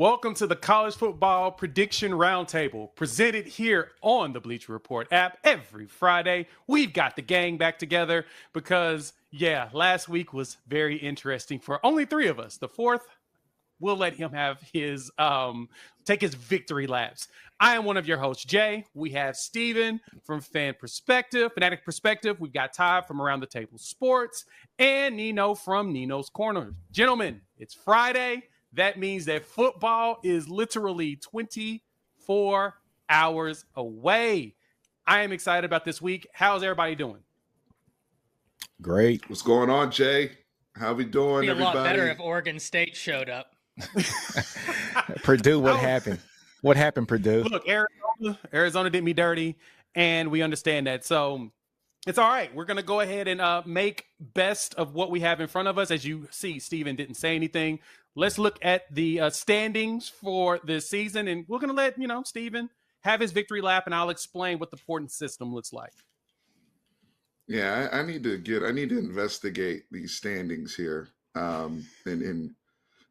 Welcome to the College Football Prediction Roundtable, presented here on the Bleacher Report app every Friday. We've got the gang back together because, last week was very interesting for only three of us. The fourth, we'll let him have his take his victory laps. I am one of your hosts, Jay. We have Steven from Fanatic Perspective. We've got Ty from Around the Table Sports and Nino from Nino's Corner. Gentlemen, it's Friday. That means that football is literally 24 hours away. I am excited about this week. How's everybody doing? Great. What's going on, Jay? How we doing, It'd be everybody? a lot better if Oregon State showed up. Purdue, what happened? What happened, Purdue? Look, Arizona did me dirty, and we understand that. So it's all right. We're going to go ahead and make best of what we have in front of us. As you see, Steven didn't say anything. Let's look at the standings for this season, and we're going to let, Steven have his victory lap, and I'll explain what the point system looks like. Yeah, I need to investigate these standings here and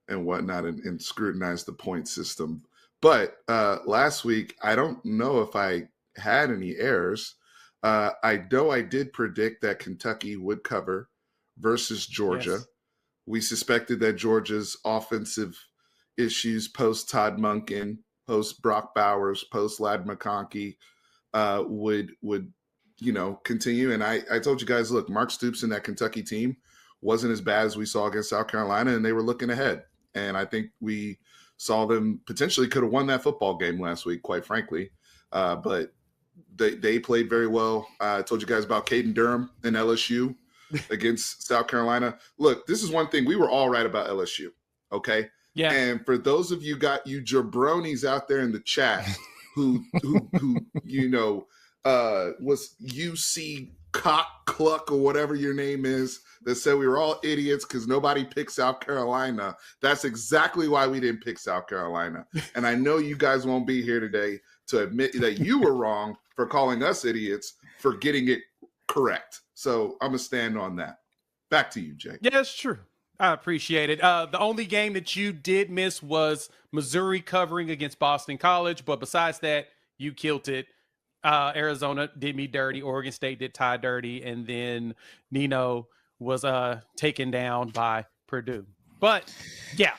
whatnot and scrutinize the point system. But last week, I don't know if I had any errors. I know I did predict that Kentucky would cover versus Georgia. Yes. We suspected that Georgia's offensive issues post Todd Monken, post Brock Bowers, post Ladd McConkey would continue. And I told you guys, look, Mark Stoops and that Kentucky team wasn't as bad as we saw against South Carolina, and they were looking ahead. And I think we saw them potentially could have won that football game last week, quite frankly. But they played very well. I told you guys about Caden Durham and LSU against South Carolina. Look, this is one thing. We were all right about LSU, okay? Yeah. And for those of you jabronis out there in the chat who was UC Cock Cluck or whatever your name is that said we were all idiots because nobody picked South Carolina. That's exactly why we didn't pick South Carolina. And I know you guys won't be here today to admit that you were wrong for calling us idiots for getting it correct. So I'm going to stand on that. Back to you, Jay. Yeah, it's true. I appreciate it. The only game that you did miss was Missouri covering against Boston College. But besides that, you killed it. Arizona did me dirty. Oregon State did Ty dirty. And then Nino was taken down by Purdue. But, yeah,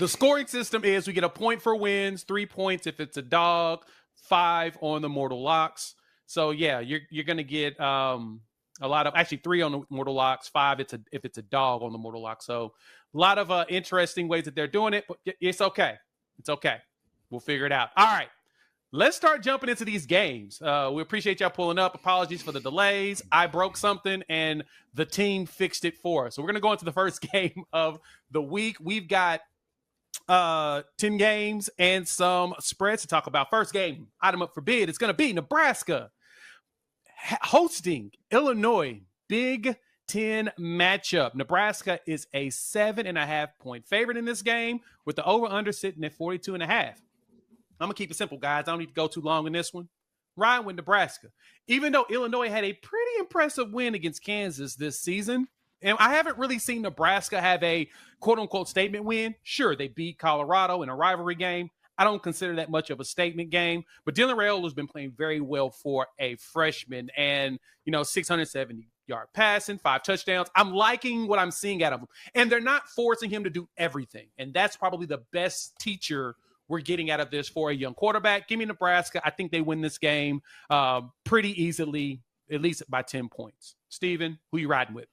the scoring system is we get a point for wins, 3 points if it's a dog, 5 on the mortal locks. So, yeah, you're going to get a lot of, actually 3 on the mortal locks, 5 if it's a dog on the mortal lock. So a lot of interesting ways that they're doing it, but it's okay. It's okay. We'll figure it out. All right. Let's start jumping into these games. We appreciate y'all pulling up. Apologies for the delays. I broke something and the team fixed it for us. So we're going to go into the first game of the week. We've got 10 games and some spreads to talk about. First game, item up for bid. It's going to be Nebraska hosting Illinois. Big Ten matchup. Nebraska is a 7.5 point favorite in this game with the over-under sitting at 42.5. I'm going to keep it simple, guys. I don't need to go too long in this one. Ryan with Nebraska. Even though Illinois had a pretty impressive win against Kansas this season, and I haven't really seen Nebraska have a quote-unquote statement win. Sure, they beat Colorado in a rivalry game. I don't consider that much of a statement game. But Dylan Raiola has been playing very well for a freshman. And, 670-yard passing, 5 touchdowns. I'm liking what I'm seeing out of him. And they're not forcing him to do everything. And that's probably the best teacher we're getting out of this for a young quarterback. Give me Nebraska. I think they win this game pretty easily, at least by 10 points. Steven, who you riding with?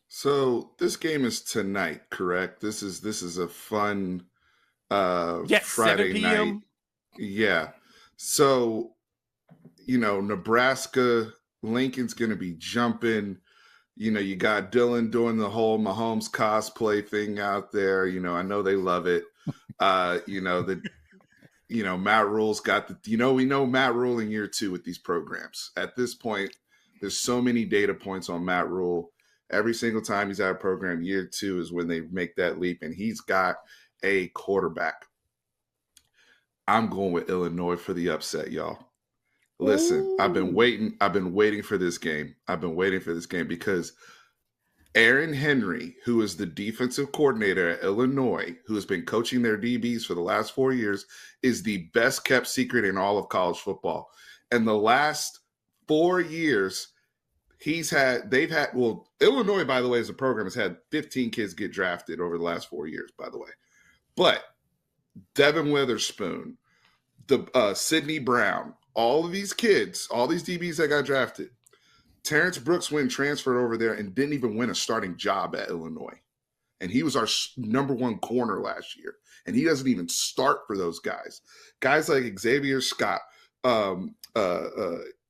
So this game is tonight, correct? This is a fun yes, Friday 7 p.m. night. Yeah. So, Nebraska, Lincoln's going to be jumping. You got Dylan doing the whole Mahomes cosplay thing out there. I know they love it. Matt Rule's got we know Matt Rule in year 2 with these programs. At this point, there's so many data points on Matt Rule. Every single time he's at a program, year 2 is when they make that leap, and he's got a quarterback. I'm going with Illinois for the upset, y'all. Listen, I've been waiting for this game. Because Aaron Henry, who is the defensive coordinator at Illinois, who has been coaching their DBs for the last 4 years, is the best kept secret in all of college football. And the last 4 years, Illinois, by the way, as a program, has had 15 kids get drafted over the last 4 years, by the way. But Devin Witherspoon, Sidney Brown, all of these kids, all these DBs that got drafted, Terrence Brooks went transferred over there and didn't even win a starting job at Illinois. And he was our number one corner last year. And he doesn't even start for those guys. Guys like Xavier Scott,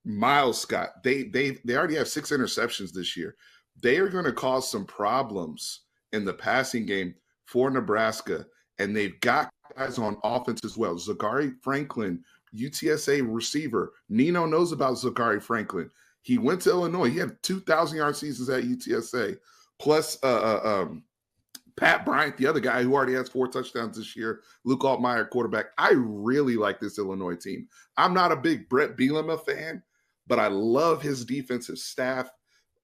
Miles Scott, they already have 6 interceptions this year. They are going to cause some problems in the passing game for Nebraska. And they've got guys on offense as well. Zachary Franklin, UTSA receiver. Nino knows about Zachary Franklin. He went to Illinois. He had 2,000-yard seasons at UTSA. Plus Pat Bryant, the other guy who already has 4 touchdowns this year, Luke Altmaier, quarterback. I really like this Illinois team. I'm not a big Brett Bielema fan, but I love his defensive staff.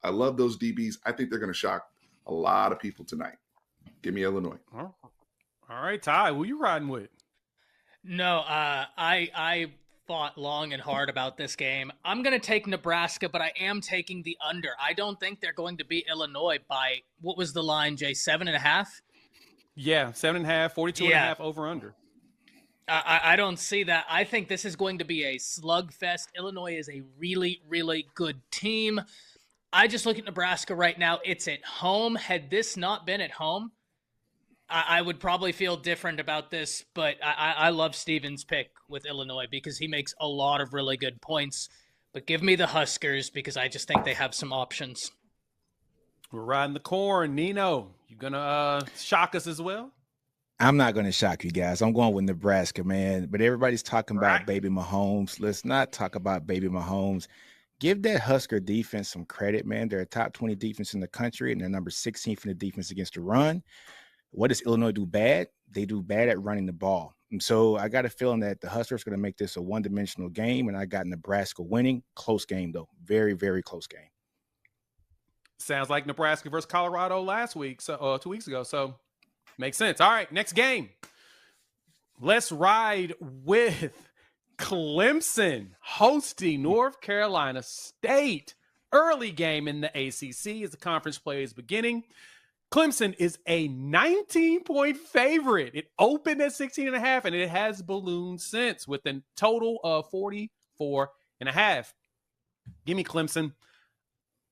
I love those DBs. I think they're going to shock a lot of people tonight. Give me Illinois. All right, Ty, who you riding with? No, I thought long and hard about this game. I'm going to take Nebraska, but I am taking the under. I don't think they're going to beat Illinois by, what was the line, Jay, 7.5? Yeah, 7.5, 42.5 over under. I don't see that. I think this is going to be a slugfest. Illinois is a really, really good team. I just look at Nebraska right now. It's at home. Had this not been at home, I would probably feel different about this, but I love Steven's pick with Illinois because he makes a lot of really good points. But give me the Huskers because I just think they have some options. We're riding the corn. Nino, you going to shock us as well? I'm not going to shock you guys. I'm going with Nebraska, man. But everybody's talking about Baby Mahomes. Let's not talk about Baby Mahomes. Give that Husker defense some credit, man. They're a top 20 defense in the country, and they're number 16th in the defense against the run. What does Illinois do bad? They do bad at running the ball. And so I got a feeling that the Huskers are going to make this a one-dimensional game, and I got Nebraska winning. Close game, though. Very, very close game. Sounds like Nebraska versus Colorado last week, 2 weeks ago, so makes sense. All right, next game. Let's ride with Clemson hosting North Carolina State. Early game in the ACC as the conference play is beginning. Clemson is a 19-point favorite. It opened at 16.5, and it has ballooned since with a total of 44.5. Give me Clemson.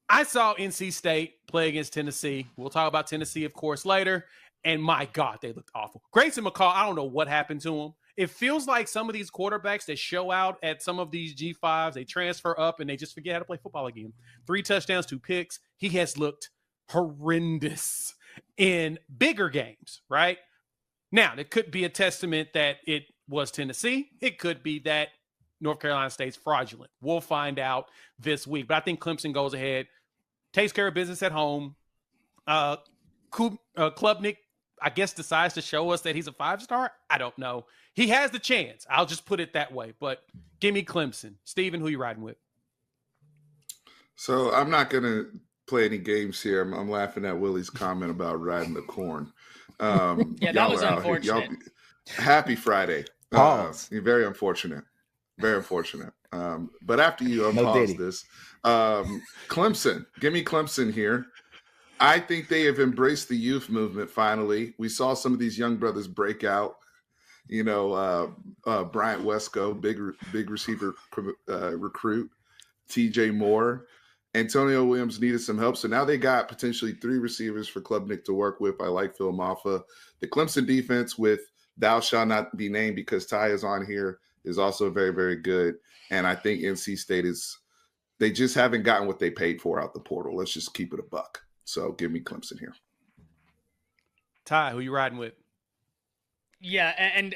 I saw NC State play against Tennessee. We'll talk about Tennessee, of course, later. And my God, they looked awful. Grayson McCall, I don't know what happened to him. It feels like some of these quarterbacks that show out at some of these G5s, they transfer up and they just forget how to play football again. 3 touchdowns, 2 picks. He has looked horrendous in bigger games, right? Now, it could be a testament that it was Tennessee. It could be that North Carolina State's fraudulent. We'll find out this week. But I think Clemson goes ahead, takes care of business at home. Klubnik, I guess, decides to show us that he's a 5-star. I don't know. He has the chance. I'll just put it that way. But give me Clemson. Steven, who you riding with? So I'm not going to play any games here. I'm laughing at Willie's comment about riding the corn. Yeah, that was unfortunate. Happy Friday. Very unfortunate. Very unfortunate. But after you unpause this, Clemson. Give me Clemson here. I think they have embraced the youth movement finally. We saw some of these young brothers break out. Bryant Wesco, big receiver recruit. TJ Moore. Antonio Williams needed some help. So now they got potentially 3 receivers for Klubnik to work with. I like Phil Maffa. The Clemson defense with Thou Shall Not Be Named because Ty is on here is also very, very good. And I think NC State they just haven't gotten what they paid for out the portal. Let's just keep it a buck. So give me Clemson here. Ty, who you riding with? Yeah, and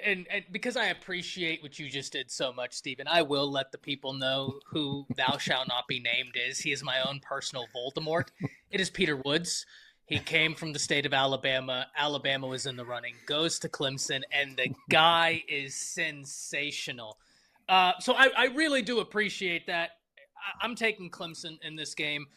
because I appreciate what you just did so much, Stephen, I will let the people know who Thou Shalt Not Be Named is. He is my own personal Voldemort. It is Peter Woods. He came from the state of Alabama. Alabama was in the running, goes to Clemson, and the guy is sensational. So I really do appreciate that. I'm taking Clemson in this game.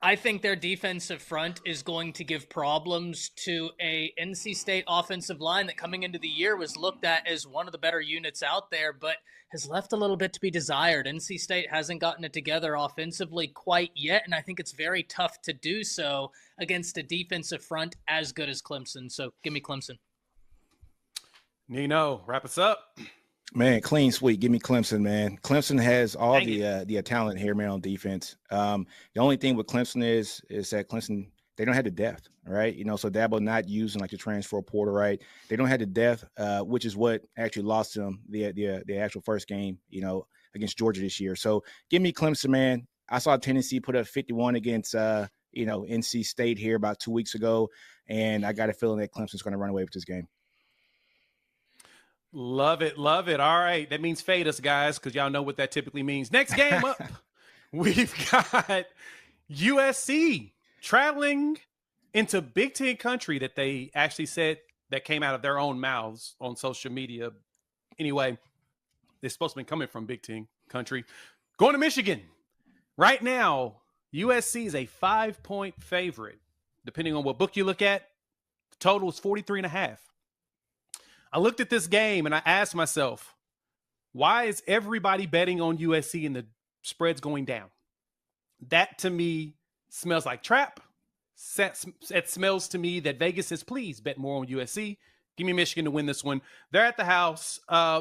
I think their defensive front is going to give problems to a NC State offensive line that coming into the year was looked at as one of the better units out there, but has left a little bit to be desired. NC State hasn't gotten it together offensively quite yet, and I think it's very tough to do so against a defensive front as good as Clemson. So give me Clemson. Nino, wrap us up. Man, clean sweep. Give me Clemson, man. Clemson has all the talent here, man, on defense. The only thing with Clemson is that Clemson, they don't have the depth, right? So Dabo not using like the transfer portal, right? They don't have the depth, which is what actually lost them the actual first game, against Georgia this year. So give me Clemson, man. I saw Tennessee put up 51 against NC State here about 2 weeks ago, and I got a feeling that Clemson's going to run away with this game. Love it. Love it. All right. That means fade us, guys, because y'all know what that typically means. Next game up, we've got USC traveling into Big Ten country that they actually said that came out of their own mouths on social media. Anyway, they're supposed to be coming from Big Ten country. Going to Michigan. Right now, USC is a 5-point favorite. Depending on what book you look at, the total is 43.5. I looked at this game and I asked myself, why is everybody betting on USC and the spread's going down? That to me smells like trap. It smells to me that Vegas says, please bet more on USC. Give me Michigan to win this one. They're at the house.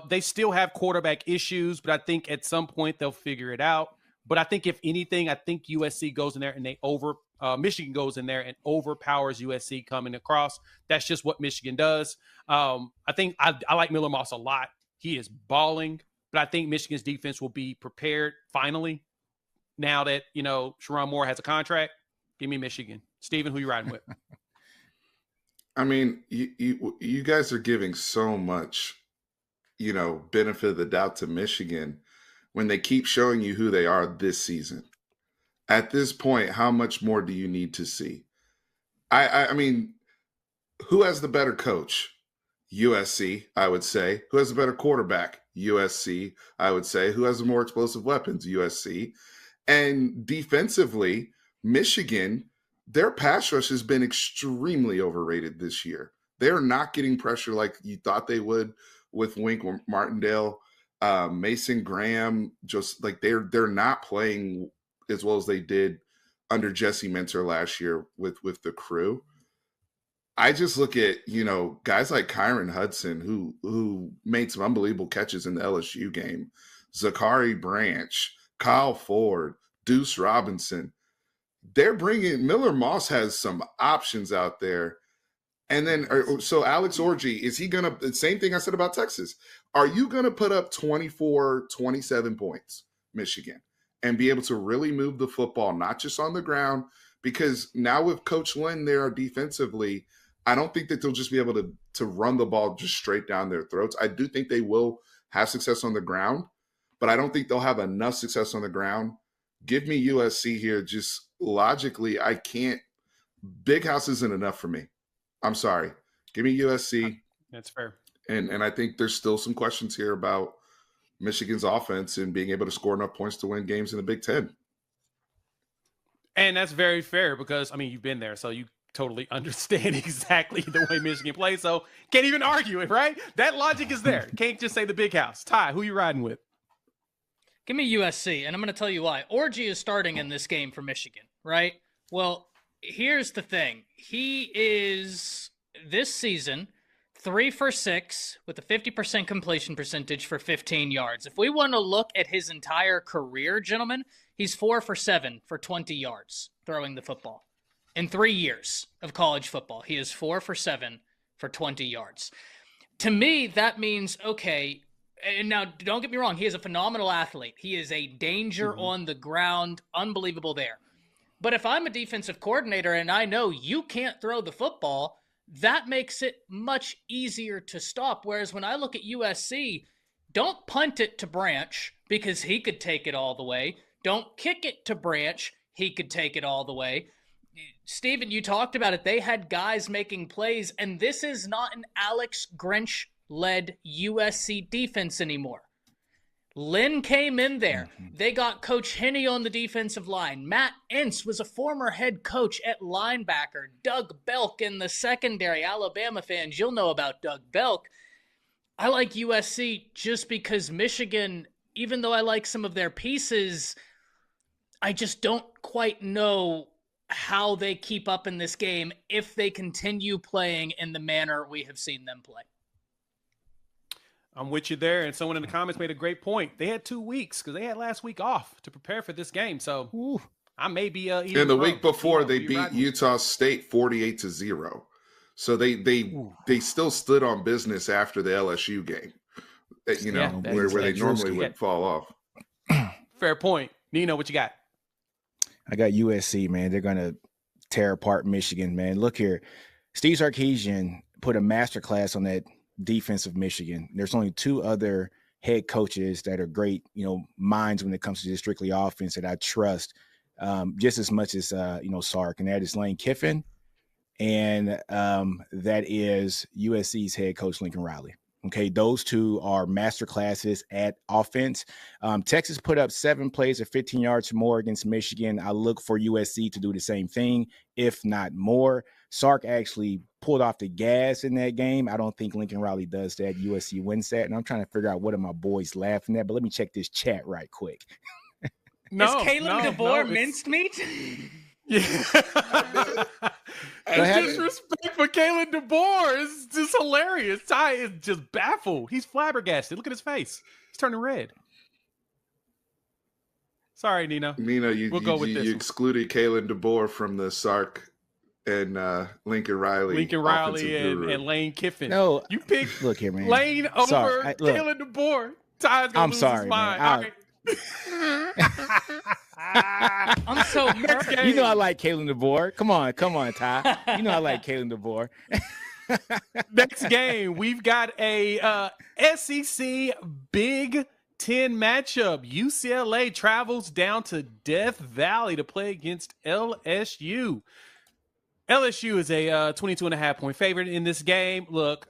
They still have quarterback issues, but I think at some point they'll figure it out. But I think if anything, I think USC goes in there and Michigan goes in there and overpowers USC coming across. That's just what Michigan does. I think I like Miller Moss a lot. He is balling, but I think Michigan's defense will be prepared finally now that, Sherrone Moore has a contract. Give me Michigan. Steven, who you riding with? I mean, you guys are giving so much, benefit of the doubt to Michigan when they keep showing you who they are this season. At this point, how much more do you need to see? I mean, who has the better coach? USC, I would say. Who has a better quarterback? USC, I would say. Who has the more explosive weapons? USC. And defensively, Michigan, their pass rush has been extremely overrated this year. They're not getting pressure like you thought they would with Wink Martindale, Mason Graham. Just like they're not playing as well as they did under Jesse Minter last year with the crew. I just look at, guys like Kyron Hudson, who made some unbelievable catches in the LSU game, Zachary Branch, Kyle Ford, Deuce Robinson. They're bringing – Miller Moss has some options out there. And then so Alex Orji, is he going to – same thing I said about Texas. Are you going to put up 24, 27 points, Michigan, and be able to really move the football, not just on the ground? Because now with Coach Lynn there defensively – I don't think that they'll just be able to run the ball just straight down their throats. I do think they will have success on the ground, but I don't think they'll have enough success on the ground. Give me USC here. Just logically, I can't. Big house isn't enough for me. I'm sorry. Give me USC. That's fair. And I think there's still some questions here about Michigan's offense and being able to score enough points to win games in the Big Ten. And that's very fair because, you've been there, so you totally understand exactly the way Michigan plays, so can't even argue it, right? That logic is there. Can't just say the big house. Ty, who you riding with? Give me USC, and I'm going to tell you why. Orji is starting in this game for Michigan, right? Well, here's the thing. He is, this season, 3 for 6 with a 50% completion percentage for 15 yards. If we want to look at his entire career, gentlemen, he's 4 for 7 for 20 yards throwing the football. In 3 years of college football, he is 4 for 7 for 20 yards. To me, that means, okay, and now don't get me wrong, he is a phenomenal athlete. He is a danger on the ground, unbelievable there. But if I'm a defensive coordinator and I know you can't throw the football, that makes it much easier to stop. Whereas when I look at USC, don't punt it to Branch because he could take it all the way. Don't kick it to Branch. He could take it all the way. Steven, you talked about it. They had guys making plays, and this is not an Alex Grinch-led USC defense anymore. Lynn came in there. They got Coach Henney on the defensive line. Matt Entz was a former head coach at linebacker. Doug Belk in the secondary. Alabama fans, you'll know about Doug Belk. I like USC just because Michigan, even though I like some of their pieces, I just don't quite know how they keep up in this game if they continue playing in the manner we have seen them play. I'm with you there. And someone in the comments made a great point. They had 2 weeks because they had last week off to prepare for this game. So I may be and the week before they beat Utah State 48-0. So they still stood on business after the LSU game, where they normally would fall off. Fair point. Nino, what you got? I got USC, man. They're going to tear apart Michigan, man. Look here. Steve Sarkisian put a masterclass on that defense of Michigan. There's only 2 other head coaches that are great, minds when it comes to just strictly offense that I trust just as much as, Sark, and that is Lane Kiffin. And that is USC's head coach, Lincoln Riley. Okay, those 2 are master classes at offense. Texas put up 7 plays of 15 yards or more against Michigan. I look for USC to do the same thing, if not more. Sark actually pulled off the gas in that game. I don't think Lincoln Riley does that. USC wins that. And I'm trying to figure out what are my boys laughing at, but let me check this chat right quick. Is Kalen DeBoer minced meat? Yeah. Disrespect for Kalen DeBoer is just hilarious. Ty is just baffled. He's flabbergasted. Look at his face. He's turning red. Sorry, Nino. Nino, you excluded Kalen DeBoer from the Sark and Lincoln Riley and Lane Kiffin. No, you picked look here, man. Lane over Kalen DeBoer. Ty's gonna lose his mind. I'm so hurt. You know I like Kalen DeBoer. Come on, Ty. You know I like Kalen DeBoer. Next game, we've got a SEC Big Ten matchup. UCLA travels down to Death Valley to play against LSU. LSU is a 22.5-point favorite in this game. Look,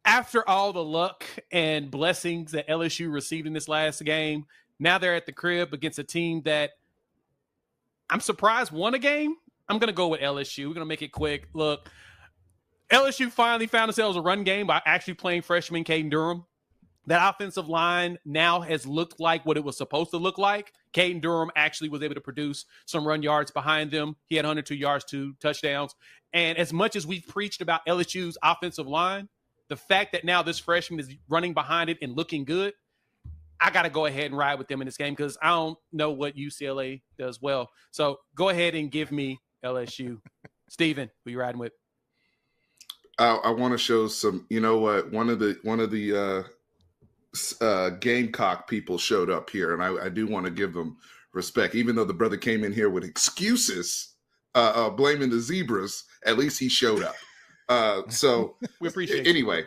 after all the luck and blessings that LSU received in this last game, now they're at the crib against a team that I'm surprised won a game. I'm going to go with LSU. We're going to make it quick. Look, LSU finally found themselves a run game by actually playing freshman Caden Durham. That offensive line now has looked like what it was supposed to look like. Caden Durham actually was able to produce some run yards behind them. He had 102 yards, 2 touchdowns. And as much as we've preached about LSU's offensive line, the fact that now this freshman is running behind it and looking good, I got to go ahead and ride with them in this game because I don't know what UCLA does well. So go ahead and give me LSU. Steven, who you riding with? I want to show some, one of the Gamecock people showed up here, and I do want to give them respect. Even though the brother came in here with excuses, blaming the zebras, at least he showed up. So we appreciate anyway,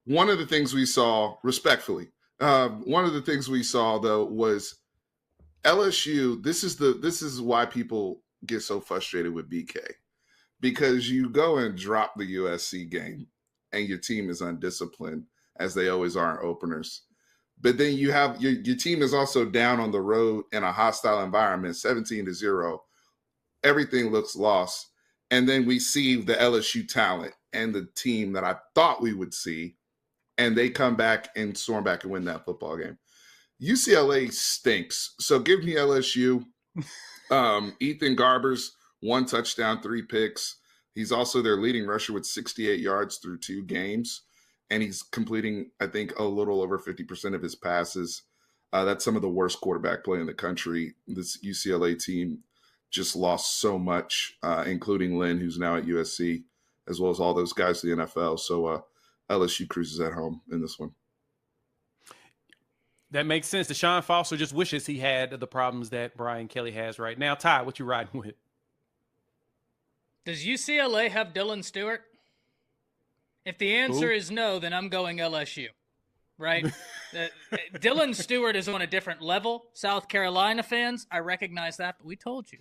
one of the things we saw, respectfully, one of the things we saw though was LSU. This is why people get so frustrated with BK, because you go and drop the USC game and your team is undisciplined, as they always are in openers. But then you have your team is also down on the road in a hostile environment, 17-0. Everything looks lost. And then we see the LSU talent and the team that I thought we would see, and they come back and storm back and win that football game. UCLA stinks. So give me LSU. Ethan Garbers, 1 touchdown, 3 picks. He's also their leading rusher with 68 yards through 2 games. And he's completing, I think, a little over 50% of his passes. That's some of the worst quarterback play in the country. This UCLA team just lost so much, including Lynn, who's now at USC, as well as all those guys to the NFL. So LSU cruises at home in this one. That makes sense. Deshaun Foster just wishes he had the problems that Brian Kelly has right now. Ty, what you riding with? Does UCLA have Dylan Stewart? If the answer is no, then I'm going LSU, right? Dylan Stewart is on a different level. South Carolina fans, I recognize that, but we told you.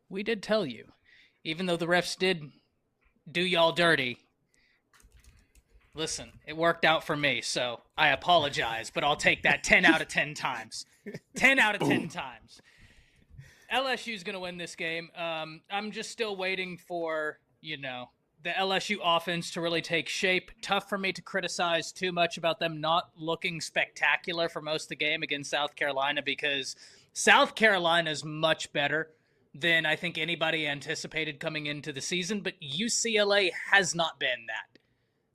We did tell you. Even though the refs did do y'all dirty, Listen, it worked out for me, so I apologize, but I'll take that 10 out of 10 times. 10 out of 10 times. LSU's going to win this game. I'm just still waiting for, the LSU offense to really take shape. Tough for me to criticize too much about them not looking spectacular for most of the game against South Carolina, because South Carolina is much better than I think anybody anticipated coming into the season, but UCLA has not been that.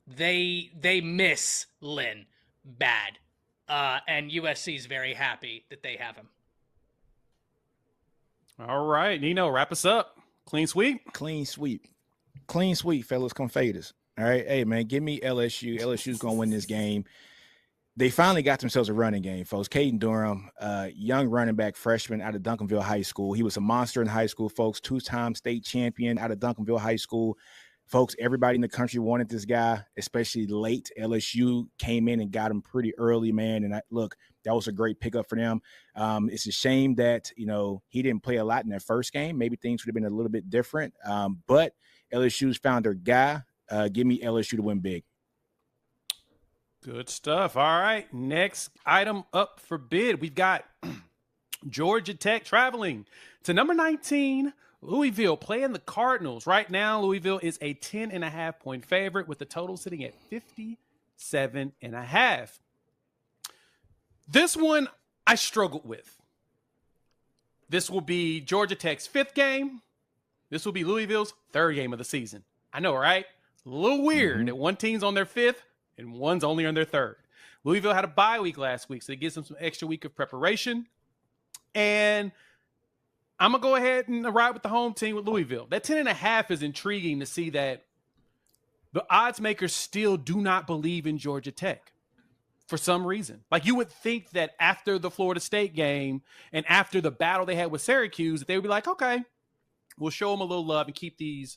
They miss Lynn bad, and USC is very happy that they have him. All right, Nino, wrap us up. Clean sweep. Clean sweep. Clean sweep, fellas. Come fade us. All right. Hey, man, give me LSU. LSU's going to win this game. They finally got themselves a running game, folks. Caden Durham, young running back freshman out of Duncanville High School. He was a monster in high school, folks. 2-time state champion out of Duncanville High School. Folks, everybody in the country wanted this guy, especially late. LSU came in and got him pretty early, man. And look, that was a great pickup for them. It's a shame that, he didn't play a lot in their first game. Maybe things would have been a little bit different. But LSU's found their guy. Give me LSU to win big. Good stuff. All right. Next item up for bid. We've got Georgia Tech traveling to number 19, Louisville, playing the Cardinals. Right now, Louisville is a 10.5-point favorite with the total sitting at 57.5. This one I struggled with. This will be Georgia Tech's 5th game. This will be Louisville's 3rd game of the season. I know, right? A little weird that one team's on their 5th and one's only on their 3rd. Louisville had a bye week last week, so it gives them some extra week of preparation. And I'm going to go ahead and ride with the home team with Louisville. That 10.5 is intriguing to see that the odds makers still do not believe in Georgia Tech for some reason. Like, you would think that after the Florida State game and after the battle they had with Syracuse, that they would be like, okay, we'll show them a little love and keep these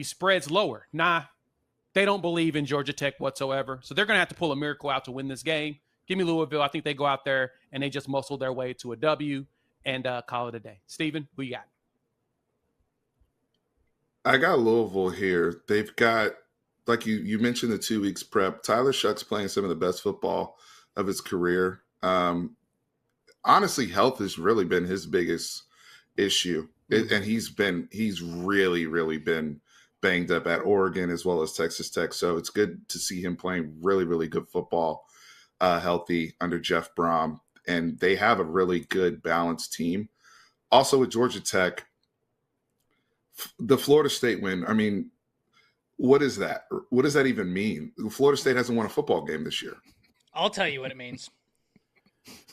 spreads lower. Nah, they don't believe in Georgia Tech whatsoever. So they're going to have to pull a miracle out to win this game. Give me Louisville. I think they go out there and they just muscle their way to a W and call it a day. Steven, who you got? I got Louisville here. They've got, like you mentioned, the 2 weeks prep. Tyler Shuck's playing some of the best football of his career. Honestly, health has really been his biggest issue. And he's really, really been banged up at Oregon as well as Texas Tech. So it's good to see him playing really, really good football, healthy under Jeff Brom. And they have a really good balanced team. Also with Georgia Tech, the Florida State win, I mean, what is that? What does that even mean? Florida State hasn't won a football game this year. I'll tell you what it means.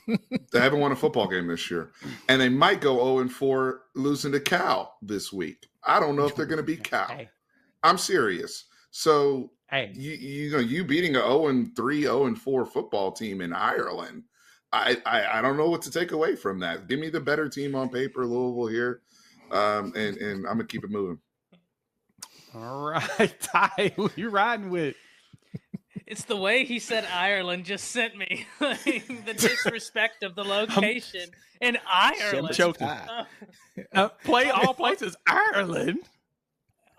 They haven't won a football game this year. And they might go 0-4 losing to Cal this week. I don't know if they're going to beat Cal. Hey. I'm serious. So Hey. you beating a 0-3, 0-4 football team in Ireland, I don't know what to take away from that. Give me the better team on paper, Louisville here, and I'm going to keep it moving. All right, Ty, who you riding with? It's the way he said Ireland just sent me. The disrespect of the location in Ireland. Choking. Play all places, Ireland.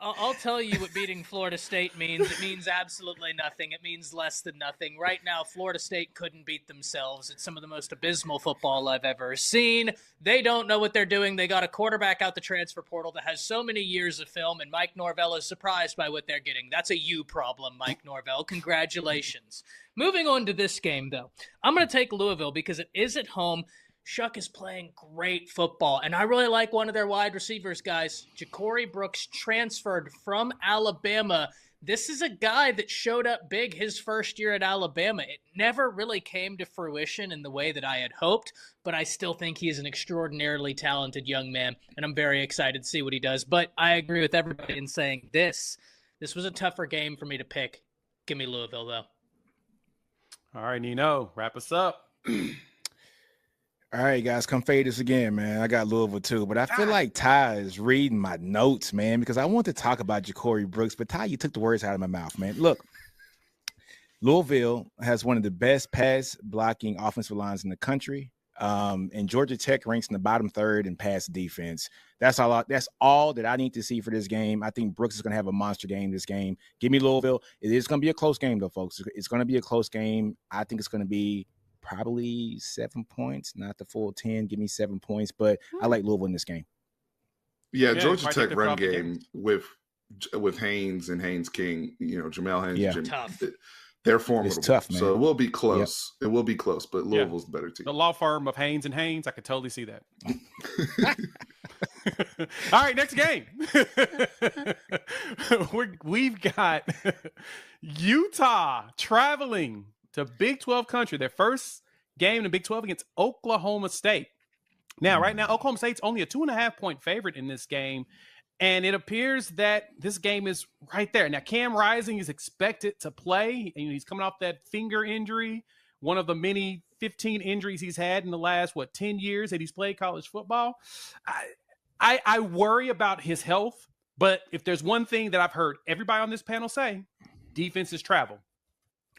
I'll tell you what beating Florida State means. It means absolutely nothing. It means less than nothing. Right now, Florida State couldn't beat themselves. It's some of the most abysmal football I've ever seen. They don't know what they're doing. They got a quarterback out the transfer portal that has so many years of film, and Mike Norvell is surprised by what they're getting. That's a you problem, Mike Norvell. Congratulations. Moving on to this game, though. I'm going to take Louisville because it is at home. Shuck is playing great football, and I really like one of their wide receivers, guys. Ja'Cory Brooks transferred from Alabama. This is a guy that showed up big his first year at Alabama. It never really came to fruition in the way that I had hoped, but I still think he is an extraordinarily talented young man, and I'm very excited to see what he does. But I agree with everybody in saying this was a tougher game for me to pick. Give me Louisville, though. All right, Nino, wrap us up. All right, guys, come fade us again, man. I got Louisville too, but I feel like Ty is reading my notes, man, because I want to talk about Ja'Cory Brooks, but Ty, you took the words out of my mouth, man. Look, Louisville has one of the best pass blocking offensive lines in the country. And Georgia Tech ranks in the bottom third in pass defense. That's all that I need to see for this game. I think Brooks is going to have a monster game this game. Give me Louisville. It is going to be a close game, though, folks. It's going to be a close game. I think it's going to be probably 7 points, not the full 10. Give me 7 points, but I like Louisville in this game. Yeah, Georgia Tech run game with Haynes and Haynes King, Jamel Haynes, tough. They're formidable. It's tough, man. So it will be close. Yep. It will be close, but Louisville's the better team. The law firm of Haynes and Haynes, I could totally see that. All right, next game. We've got Utah traveling to Big 12 country. Their first game in the Big 12 against Oklahoma State. Now, right now, Oklahoma State's only a 2.5-point favorite in this game. And it appears that this game is right there. Now, Cam Rising is expected to play. And he's coming off that finger injury, one of the many 15 injuries he's had in the last, 10 years that he's played college football. I worry about his health. But if there's one thing that I've heard everybody on this panel say, defense is travel.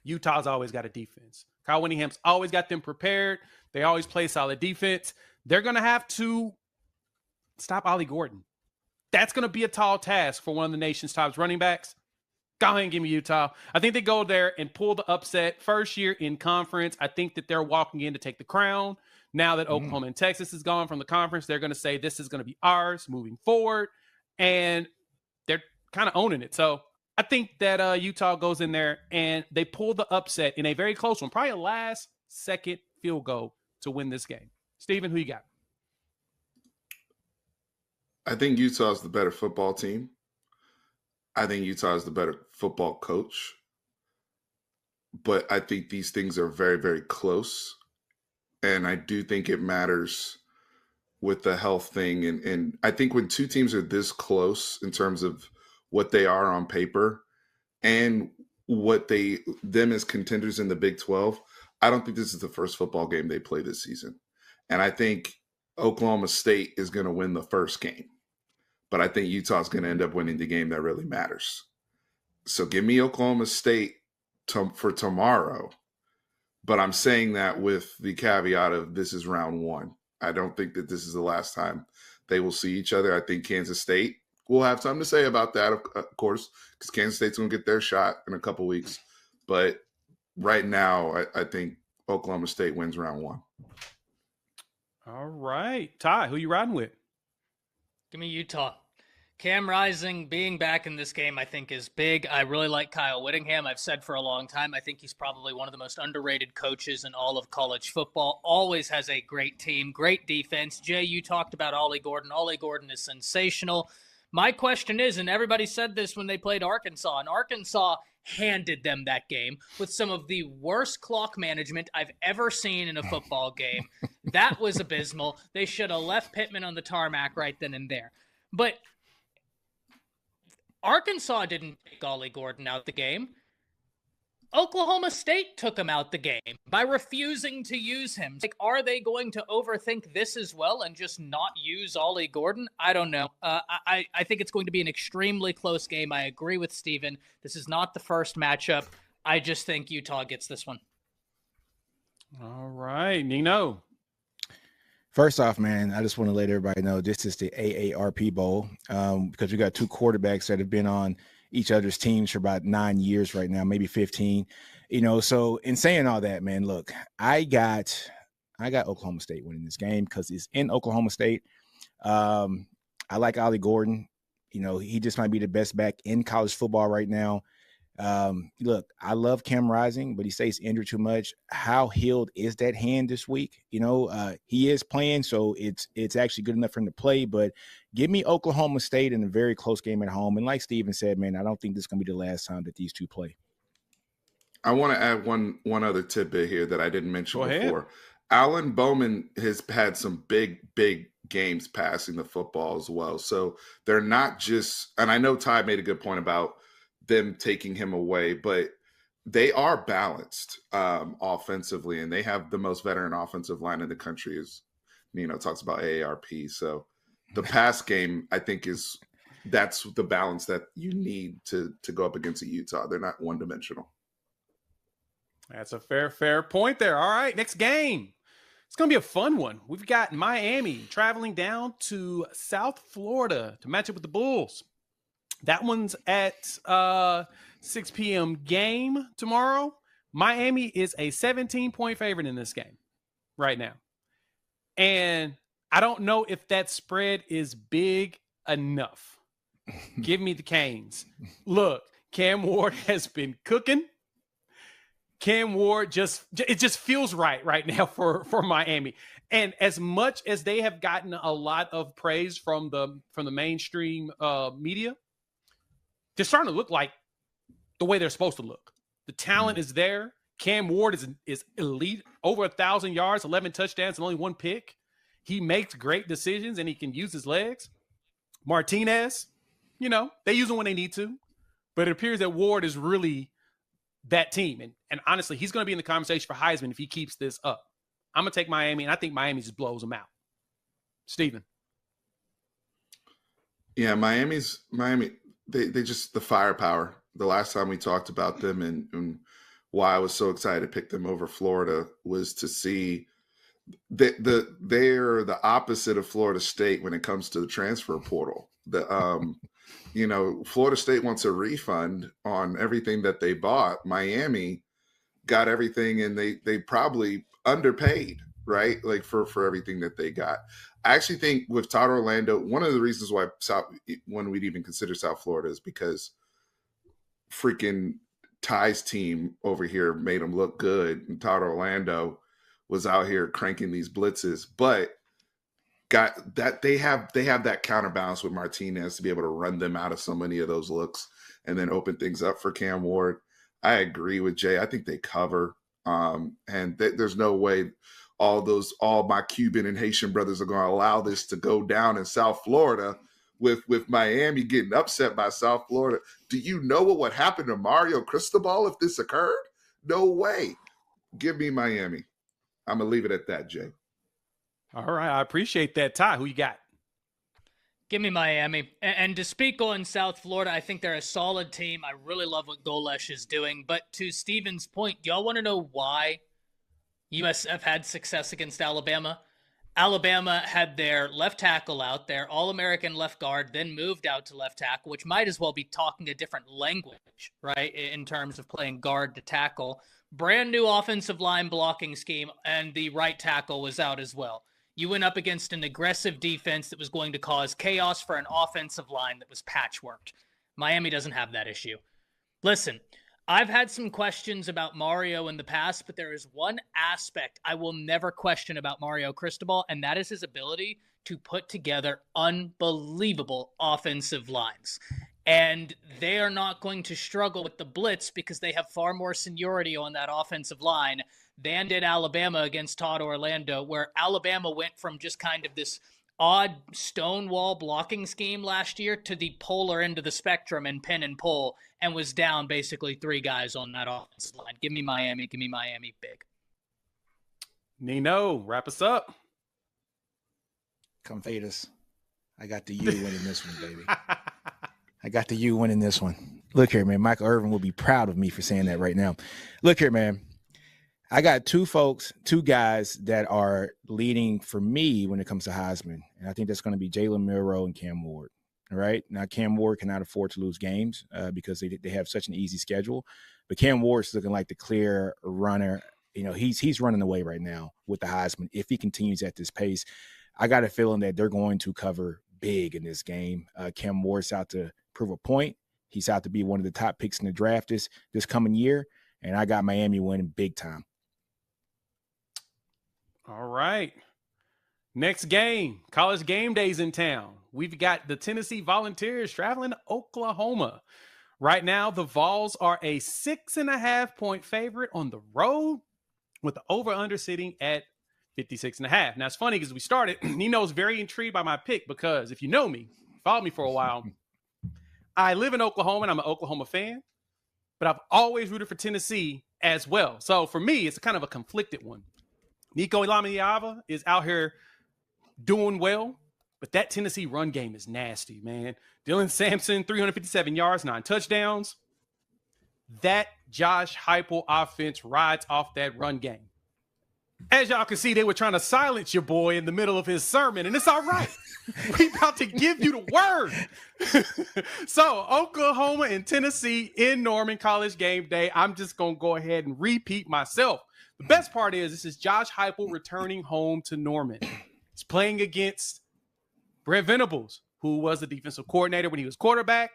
Utah's always got a defense. Kyle Whittingham's always got them prepared. They always play solid defense. They're going to have to stop Ollie Gordon. That's going to be a tall task for one of the nation's top running backs. Go ahead and give me Utah. I think they go there and pull the upset. First year in conference. I think that they're walking in to take the crown. Now that Oklahoma and Texas is gone from the conference, they're going to say this is going to be ours moving forward. And they're kind of owning it. So I think that Utah goes in there and they pull the upset in a very close one. Probably a last-second field goal to win this game. Steven, who you got? I think Utah is the better football team. I think Utah is the better football coach. But I think these things are very, very close. And I do think it matters with the health thing. And I think when two teams are this close in terms of what they are on paper and what them as contenders in the Big 12, I don't think this is the first football game they play this season. And I think Oklahoma State is going to win the first game. But I think Utah's going to end up winning the game that really matters. So give me Oklahoma State for tomorrow. But I'm saying that with the caveat of this is round one. I don't think that this is the last time they will see each other. I think Kansas State will have something to say about that, of course, because Kansas State's going to get their shot in a couple weeks. But right now, I think Oklahoma State wins round one. All right. Ty, who you riding with? Give me Utah. Cam Rising being back in this game, I think, is big. I really like Kyle Whittingham. I've said for a long time, I think he's probably one of the most underrated coaches in all of college football. Always has a great team, great defense. Jay, you talked about Ollie Gordon. Ollie Gordon is sensational. My question is, and everybody said this when they played Arkansas, and Arkansas handed them that game with some of the worst clock management I've ever seen in a football game. That was abysmal. They should have left Pittman on the tarmac right then and there. But Arkansas didn't take Ollie Gordon out the game. Oklahoma State took him out the game by refusing to use him. Like, are they going to overthink this as well and just not use Ollie Gordon? I don't know. I think it's going to be an extremely close game. I agree with Steven. This is not the first matchup. I just think Utah gets this one. All right, Nino. First off, man, I just want to let everybody know this is the AARP Bowl because we got two quarterbacks that have been on each other's teams for about 9 years right now, maybe 15. So in saying all that, man, look, I got Oklahoma State winning this game because it's in Oklahoma State. I like Ollie Gordon. He just might be the best back in college football right now. Look, I love Cam Rising, but he stays injured too much. How healed is that hand this week? He is playing, so it's actually good enough for him to play. But give me Oklahoma State in a very close game at home. And like Steven said, man, I don't think this is going to be the last time that these two play. I want to add one other tidbit here that I didn't mention Go before. ahead. Alan Bowman has had some big games passing the football as well. So they're not just – and I know Ty made a good point about them taking him away, but they are balanced offensively, and they have the most veteran offensive line in the country, as Nino talks about AARP. So the pass game, I think, that's the balance that you need to go up against a Utah. They're not one-dimensional. That's a fair point there. All right, next game. It's going to be a fun one. We've got Miami traveling down to South Florida to match up with the Bulls. That one's at 6 p.m. game tomorrow. Miami is a 17-point favorite in this game right now. And I don't know if that spread is big enough. Give me the Canes. Look, Cam Ward has been cooking. Cam Ward it just feels right now for Miami. And as much as they have gotten a lot of praise from the mainstream media, they're starting to look like the way they're supposed to look. The talent is there. Cam Ward is elite, over 1,000 yards, 11 touchdowns, and only 1 pick. He makes great decisions, and he can use his legs. Martinez, they use him when they need to. But it appears that Ward is really that team. And honestly, he's going to be in the conversation for Heisman if he keeps this up. I'm going to take Miami, and I think Miami just blows them out. Steven. Yeah, Miami, they just, the firepower. The last time we talked about them and why I was so excited to pick them over Florida was to see they're the opposite of Florida State when it comes to the transfer portal. Florida State wants a refund on everything that they bought. Miami got everything, and they probably underpaid, right? Like for everything that they got. I actually think with Todd Orlando, one of the reasons why when we'd even consider South Florida is because freaking Ty's team over here made them look good, and Todd Orlando was out here cranking these blitzes, but got that they have that counterbalance with Martinez to be able to run them out of so many of those looks and then open things up for Cam Ward. I agree with Jay. I think they cover, and there's no way all my Cuban and Haitian brothers are going to allow this to go down in South Florida with Miami getting upset by South Florida. Do you know what would happen to Mario Cristobal if this occurred? No way. Give me Miami. I'm going to leave it at that, Jay. All right. I appreciate that. Ty, who you got? Give me Miami. And to speak on South Florida, I think they're a solid team. I really love what Golesh is doing. But to Steven's point, do y'all want to know why USF had success against Alabama? Alabama had their left tackle out there, All-American left guard, then moved out to left tackle, which might as well be talking a different language, right, in terms of playing guard to tackle. Brand new offensive line blocking scheme, and the right tackle was out as well. You went up against an aggressive defense that was going to cause chaos for an offensive line that was patchworked. Miami doesn't have that issue. Listen, I've had some questions about Mario in the past, but there is one aspect I will never question about Mario Cristobal, and that is his ability to put together unbelievable offensive lines. And they are not going to struggle with the blitz because they have far more seniority on that offensive line than did Alabama against Todd Orlando, where Alabama went from just kind of this odd stonewall blocking scheme last year to the polar end of the spectrum in pin and pull, and was down basically 3 guys on that offensive line. Give me Miami big. Nino, wrap us up. Come fade us. I got the U winning this one, baby. I got the U winning this one. Look here, man. Michael Irvin will be proud of me for saying that right now. Look here, man. I got two guys that are leading for me when it comes to Heisman. And I think that's going to be Jalen Milroe and Cam Ward. All right. Now, Cam Ward cannot afford to lose games because they have such an easy schedule. But Cam Ward's looking like the clear runner. He's running away right now with the Heisman if he continues at this pace. I got a feeling that they're going to cover big in this game. Cam Ward's out to prove a point. He's out to be one of the top picks in the draft this coming year. And I got Miami winning big time. All right. Next game, College Game Days in town. We've got the Tennessee Volunteers traveling to Oklahoma. Right now, the Vols are a 6.5-point favorite on the road with the over-under sitting at 56.5. Now, it's funny because we started, Nino's very intrigued by my pick because if you know me, followed me for a while, I live in Oklahoma and I'm an Oklahoma fan, but I've always rooted for Tennessee as well. So for me, it's kind of a conflicted one. Nico Ilamiava is out here doing well, but that Tennessee run game is nasty, man. Dylan Sampson, 357 yards, 9 touchdowns. That Josh Heupel offense rides off that run game. As y'all can see, they were trying to silence your boy in the middle of his sermon, and it's all right. We about to give you the word. So, Oklahoma and Tennessee in Norman College game day. I'm just going to go ahead and repeat myself. The best part is this is Josh Heupel returning home to Norman. He's playing against Brent Venables, who was the defensive coordinator when he was quarterback.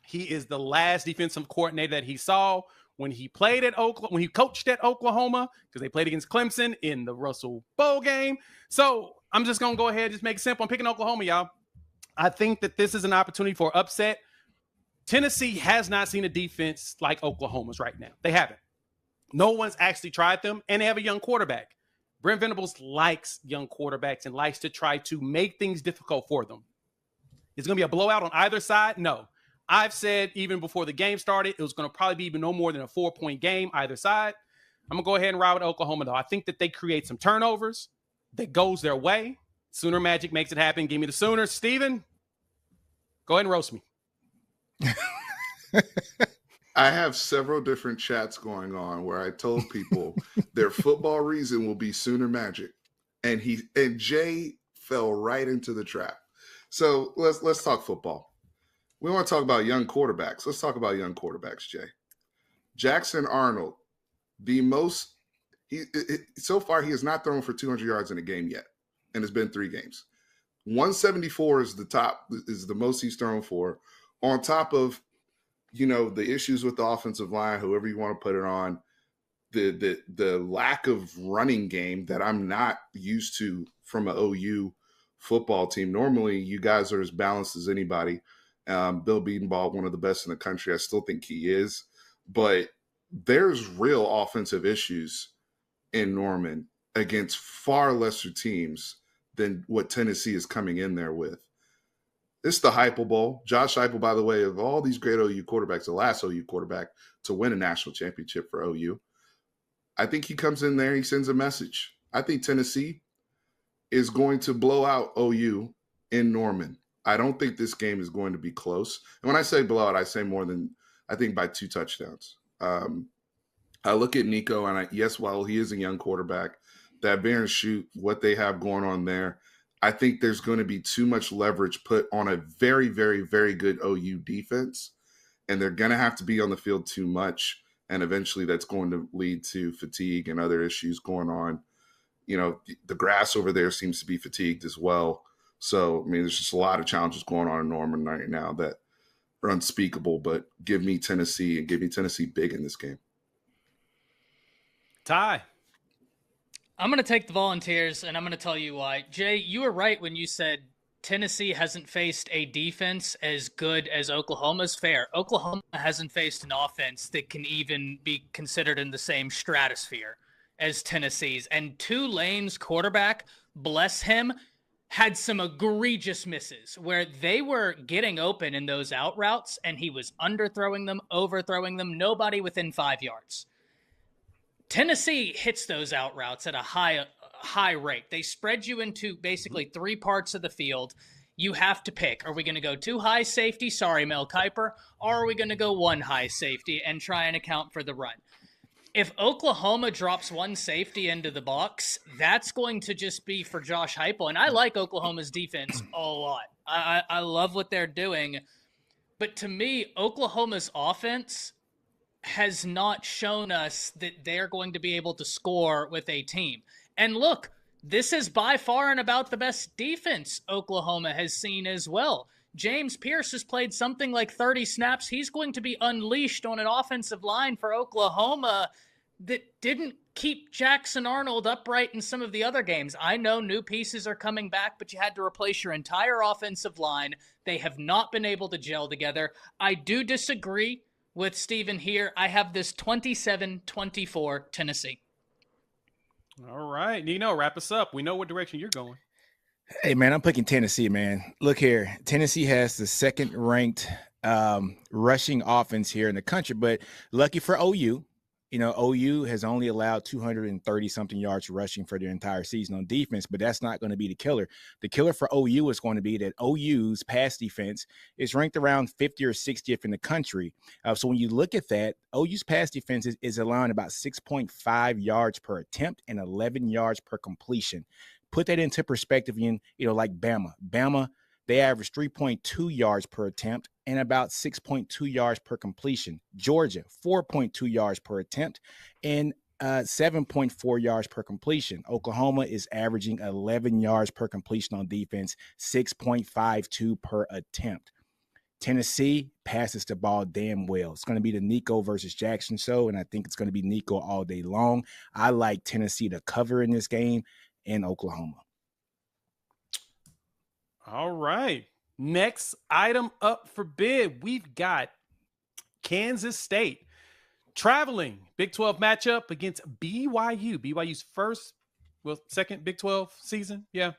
He is the last defensive coordinator that he saw when he played at Oklahoma, when he coached at Oklahoma, because they played against Clemson in the Russell Bowl game. So I'm just going to go ahead and just make it simple. I'm picking Oklahoma, y'all. I think that this is an opportunity for upset. Tennessee has not seen a defense like Oklahoma's right now. They haven't. No one's actually tried them, and they have a young quarterback. Brent Venables likes young quarterbacks and likes to try to make things difficult for them. It's going to be a blowout on either side? No. I've said even before the game started, it was going to probably be no more than a 4-point game either side. I'm going to go ahead and ride with Oklahoma, though. I think that they create some turnovers that goes their way. Sooner Magic makes it happen. Give me the Sooners. Steven, go ahead and roast me. I have several different chats going on where I told people their football reason will be Sooner Magic. And Jay fell right into the trap. So let's talk football. We want to talk about young quarterbacks. Let's talk about young quarterbacks, Jay. Jackson Arnold, so far he has not thrown for 200 yards in a game yet, and it's been 3 games. 174 is the most he's thrown for, on top of, the issues with the offensive line, whoever you want to put it on, the lack of running game that I'm not used to from an OU football team. Normally, you guys are as balanced as anybody. Bill Bedenbaugh, one of the best in the country. I still think he is. But there's real offensive issues in Norman against far lesser teams than what Tennessee is coming in there with. It's the Heupel Bowl. Josh Heupel, by the way, of all these great OU quarterbacks, the last OU quarterback to win a national championship for OU. I think he comes in there, he sends a message. I think Tennessee is going to blow out OU in Norman. I don't think this game is going to be close. And when I say blowout, I say more than, I think, by 2 touchdowns. I look at Nico, and yes, while he is a young quarterback, that bear and shoot, what they have going on there, I think there's going to be too much leverage put on a very, very, very good OU defense, and they're going to have to be on the field too much, and eventually that's going to lead to fatigue and other issues going on. The grass over there seems to be fatigued as well. So, there's just a lot of challenges going on in Norman right now that are unspeakable, but give me Tennessee, and give me Tennessee big in this game. Ty. I'm going to take the Volunteers, and I'm going to tell you why. Jay, you were right when you said Tennessee hasn't faced a defense as good as Oklahoma's. Fair. Oklahoma hasn't faced an offense that can even be considered in the same stratosphere as Tennessee's. And Tulane's quarterback, bless him, had some egregious misses where they were getting open in those out routes, and he was underthrowing them, overthrowing them, nobody within 5 yards. Tennessee hits those out routes at a high rate. They spread you into basically 3 parts of the field. You have to pick. Are we going to go 2 high safety? Sorry, Mel Kiper. Or are we going to go 1 high safety and try and account for the run? If Oklahoma drops 1 safety into the box, that's going to just be for Josh Heupel. And I like Oklahoma's defense a lot. I love what they're doing. But to me, Oklahoma's offense has not shown us that they're going to be able to score with a team. And look, this is by far and about the best defense Oklahoma has seen as well. James Pierce has played something like 30 snaps. He's going to be unleashed on an offensive line for Oklahoma that didn't keep Jackson Arnold upright in some of the other games. I know new pieces are coming back, but you had to replace your entire offensive line. They have not been able to gel together. I do disagree with Steven here. I have this 27-24 Tennessee. All right, Nino, wrap us up. We know what direction you're going. Hey, man, I'm picking Tennessee, man. Look here. Tennessee has the 2nd-ranked rushing offense here in the country, but lucky for OU, OU has only allowed 230-something yards rushing for their entire season on defense, but that's not going to be the killer. The killer for OU is going to be that OU's pass defense is ranked around 50 or 60th in the country. So when you look at that, OU's pass defense is allowing about 6.5 yards per attempt and 11 yards per completion. Put that into perspective, like Bama. Bama, they average 3.2 yards per attempt and about 6.2 yards per completion. Georgia, 4.2 yards per attempt and 7.4 yards per completion. Oklahoma is averaging 11 yards per completion on defense, 6.52 per attempt. Tennessee passes the ball damn well. It's going to be the Nico versus Jackson show, and I think it's going to be Nico all day long. I like Tennessee to cover in this game in Oklahoma. All right. Next item up for bid, we've got Kansas State traveling Big 12 matchup against BYU. BYU's second Big 12 season. Yeah.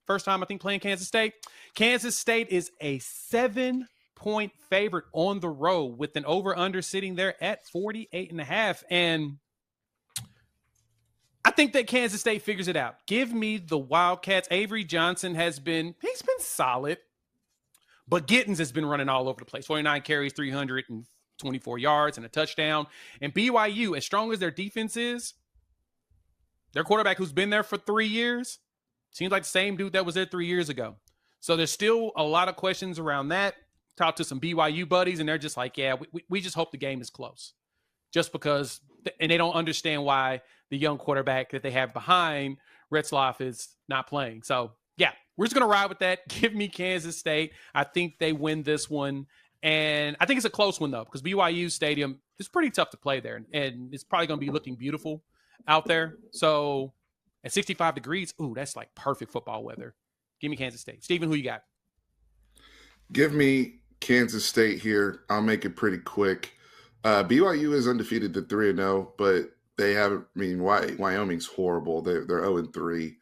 First time, I think, playing Kansas State. Kansas State is a 7-point favorite on the road with an over-under sitting there at 48.5. And I think that Kansas State figures it out. Give me the Wildcats. Avery Johnson he's been solid, but Gittins has been running all over the place. 49 carries, 324 yards, and a touchdown. And BYU, as strong as their defense is, their quarterback who's been there for 3 years, seems like the same dude that was there 3 years ago. So there's still a lot of questions around that. Talked to some BYU buddies, and they're just like, yeah, we just hope the game is close. Just because, and they don't understand why the young quarterback that they have behind Retzlaff is not playing. So, yeah, we're just going to ride with that. Give me Kansas State. I think they win this one. And I think it's a close one, though, because BYU Stadium is pretty tough to play there. And it's probably going to be looking beautiful out there. So, at 65 degrees, ooh, that's like perfect football weather. Give me Kansas State. Steven, who you got? Give me Kansas State here. I'll make it pretty quick. BYU is undefeated at 3-0, but they haven't. I mean, Wyoming's horrible. They're 0-3.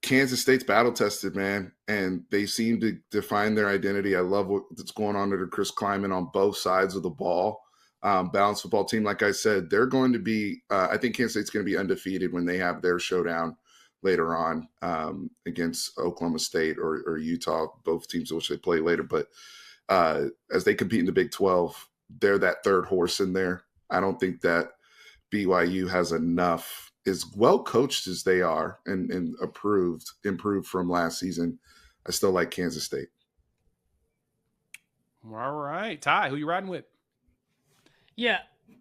Kansas State's battle tested, man, and they seem to define their identity. I love what's going on under Chris Kleiman on both sides of the ball. Balanced football team, like I said, they're going to be. I think Kansas State's going to be undefeated when they have their showdown later on against Oklahoma State or Utah, both teams which they play later. But as they compete in the Big 12, they're that third horse in there. I don't think that BYU has enough, as well coached as they are and improved from last season. I still like Kansas State. All right. Ty, who you riding with? Yeah,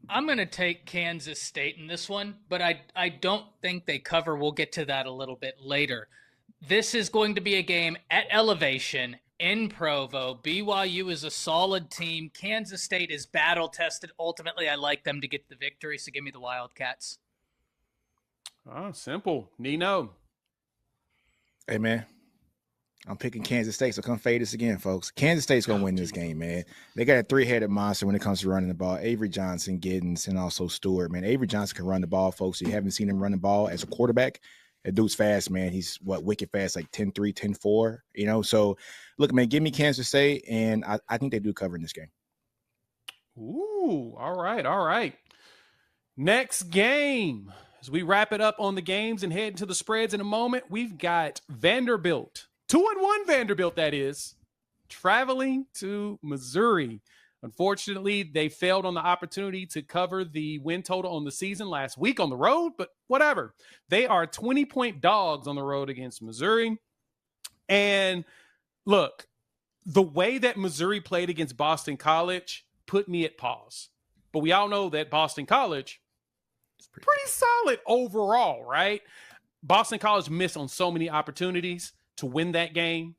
I'm going to take Kansas State in this one, but I don't think they cover. We'll get to that a little bit later. This is going to be a game at elevation in Provo. BYU is a solid team. Kansas State is battle-tested. Ultimately, I like them to get the victory, so give me the Wildcats. Oh, simple. Nino. Hey, man. I'm picking Kansas State, so come fade us again, folks. Kansas State's going to win this game, man. They got a three-headed monster when it comes to running the ball. Avery Johnson, Giddens, and also Stewart, man. Avery Johnson can run the ball, folks. If you haven't seen him run the ball as a quarterback, that dude's fast, man. He's, wicked fast, like 10-3, 10-4, So, look, man, give me Kansas State, and I think they do cover in this game. Ooh, all right. Next game. As we wrap it up on the games and head into the spreads in a moment, we've got Vanderbilt. 2-1 Vanderbilt, that is, traveling to Missouri. Unfortunately, they failed on the opportunity to cover the win total on the season last week on the road, but whatever. They are 20-point dogs on the road against Missouri. And look, the way that Missouri played against Boston College put me at pause. But we all know that Boston College is pretty solid overall, right? Boston College missed on so many opportunities to win that game.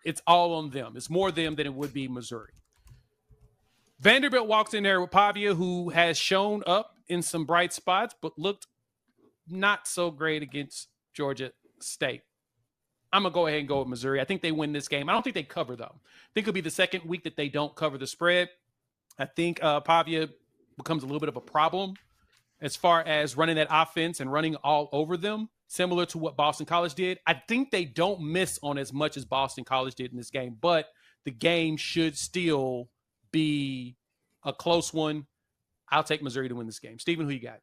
It's all on them. It's more them than it would be Missouri. Vanderbilt walks in there with Pavia, who has shown up in some bright spots, but looked not so great against Georgia State. I'm going to go ahead and go with Missouri. I think they win this game. I don't think they cover, though. I think it'll be the second week that they don't cover the spread. I think Pavia becomes a little bit of a problem as far as running that offense and running all over them, similar to what Boston College did. I think they don't miss on as much as Boston College did in this game, but the game should still be a close one. I'll take Missouri to win this game. Steven, who you got?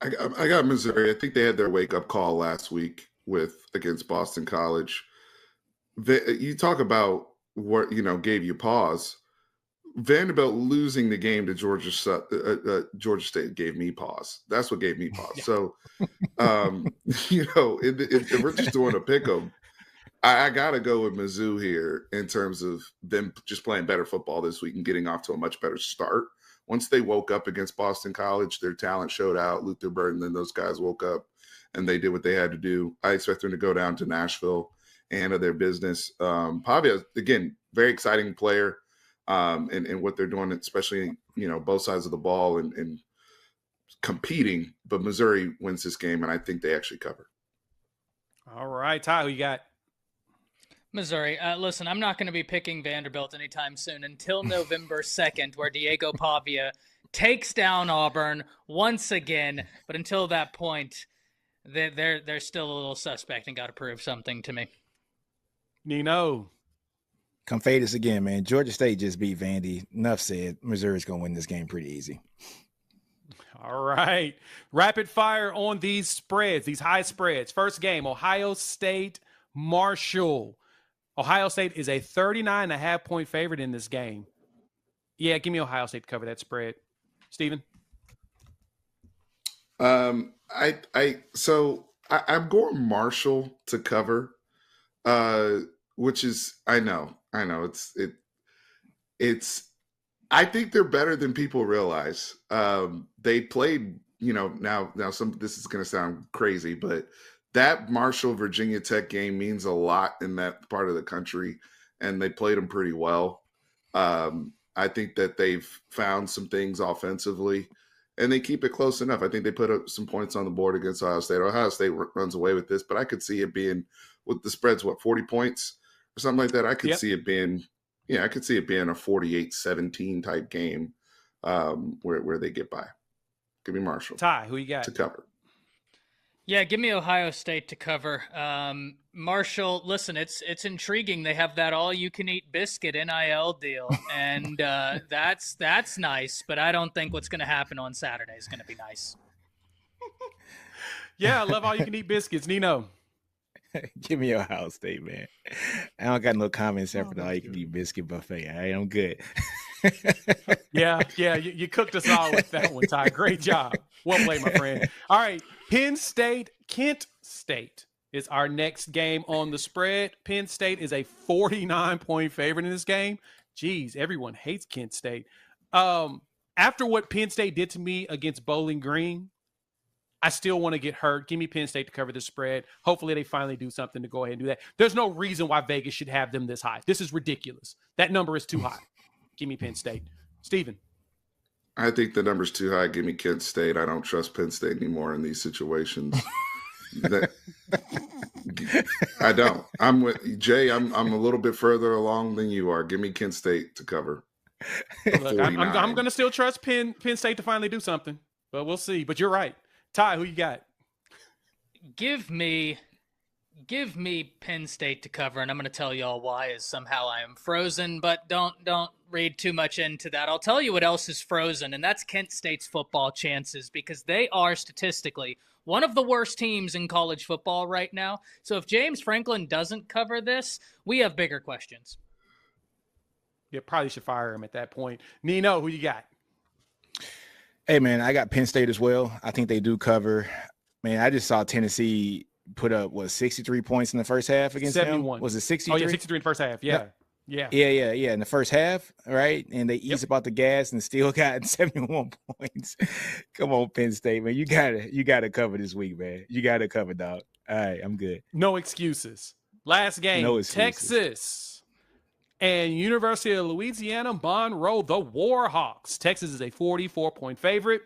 I got Missouri. I think they had their wake-up call last week against Boston College. You talk about what, gave you pause. Vanderbilt losing the game to Georgia State gave me pause. That's what gave me pause. Yeah. So, if we're just doing a pick 'em, I got to go with Mizzou here in terms of them just playing better football this week and getting off to a much better start. Once they woke up against Boston College, their talent showed out. Luther Burden and those guys woke up and they did what they had to do. I expect them to go down to Nashville and handle their business. Pavia, again, very exciting player and what they're doing, especially, both sides of the ball and competing. But Missouri wins this game, and I think they actually cover. All right, Ty, who you got? Missouri. Listen, I'm not going to be picking Vanderbilt anytime soon until November 2nd, where Diego Pavia takes down Auburn once again. But until that point, they're still a little suspect and got to prove something to me. Nino. Come fade us again, man. Georgia State just beat Vandy. Enough said. Missouri's going to win this game pretty easy. All right. Rapid fire on these spreads, these high spreads. First game, Ohio State, Marshall. Ohio State is a 39.5-point favorite in this game. Yeah, give me Ohio State to cover that spread. Steven? I'm going Marshall to cover, which is I know it's I think they're better than people realize. They played, now this is going to sound crazy, but that Marshall Virginia Tech game means a lot in that part of the country, and they played them pretty well. I think that they've found some things offensively, and they keep it close enough. I think they put up some points on the board against Ohio State. Ohio State runs away with this, but I could see it being, with the spreads, 40 points or something like that. I could see it being, I could see it being a 48-17 type game where they get by. Give me Marshall. Ty, who you got? To cover. Yeah, give me Ohio State to cover. Marshall, listen, it's intriguing. They have that all-you-can-eat biscuit NIL deal, and that's nice. But I don't think what's going to happen on Saturday is going to be nice. Yeah, I love all-you-can-eat biscuits. Nino. Give me Ohio State, man. I don't got no comments after the all-you-can-eat biscuit buffet. All right, I'm good. Yeah, you cooked us all with that one, Ty. Great job. Well played, my friend. All right, Penn State, Kent State is our next game on the spread. Penn State is a 49-point favorite in this game. Jeez, everyone hates Kent State. After what Penn State did to me against Bowling Green, I still want to get hurt. Give me Penn State to cover the spread. Hopefully they finally do something to go ahead and do that. There's no reason why Vegas should have them this high. This is ridiculous. That number is too high. Give me Penn State. Steven. I think the number's too high. Give me Kent State. I don't trust Penn State anymore in these situations. I don't. I'm with Jay. I'm a little bit further along than you are. Give me Kent State to cover. Look, I'm going to still trust Penn State to finally do something, but we'll see. But you're right. Ty, who you got? Give me Penn State to cover, and I'm going to tell y'all why is somehow I am frozen, but don't read too much into that. I'll tell you what else is frozen, and that's Kent State's football chances, because they are statistically one of the worst teams in college football right now. So if James Franklin doesn't cover this, we have bigger questions. Yeah, probably should fire him at that point. Nino, who you got? Hey, man, I got Penn State as well. I think they do cover. Man, I just saw Tennessee put up, 63 points in the first half against 71. Them? Was it 63? Oh, yeah, 63 in the first half. Yeah. Yeah, in the first half, right? And they eased about the gas and still got 71 points. Come on, Penn State, man. You gotta cover this week, man. You gotta cover, dog. All right, I'm good. No excuses. Last game, no excuses. Texas and University of Louisiana, Monroe, the Warhawks. Texas is a 44-point favorite.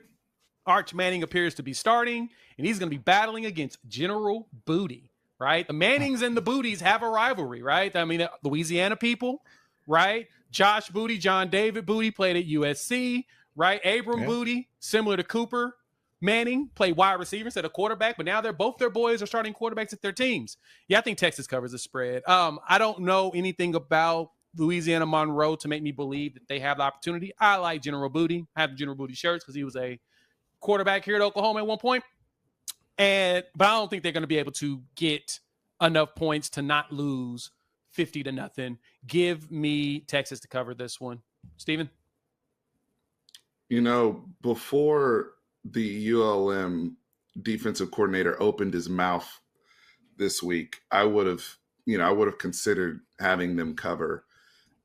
Arch Manning appears to be starting, and he's going to be battling against General Booty. Right? The Mannings and the Booties have a rivalry, right? I mean, Louisiana people, right? Josh Booty, John David Booty played at USC, right? Abram Booty, similar to Cooper Manning, played wide receiver instead of quarterback, but now both their boys are starting quarterbacks at their teams. Yeah, I think Texas covers the spread. I don't know anything about Louisiana Monroe to make me believe that they have the opportunity. I like General Booty. I have General Booty shirts because he was a quarterback here at Oklahoma at one point. But I don't think they're going to be able to get enough points to not lose 50-0. Give me Texas to cover this one. Steven? Before the ULM defensive coordinator opened his mouth this week, I would have considered having them cover,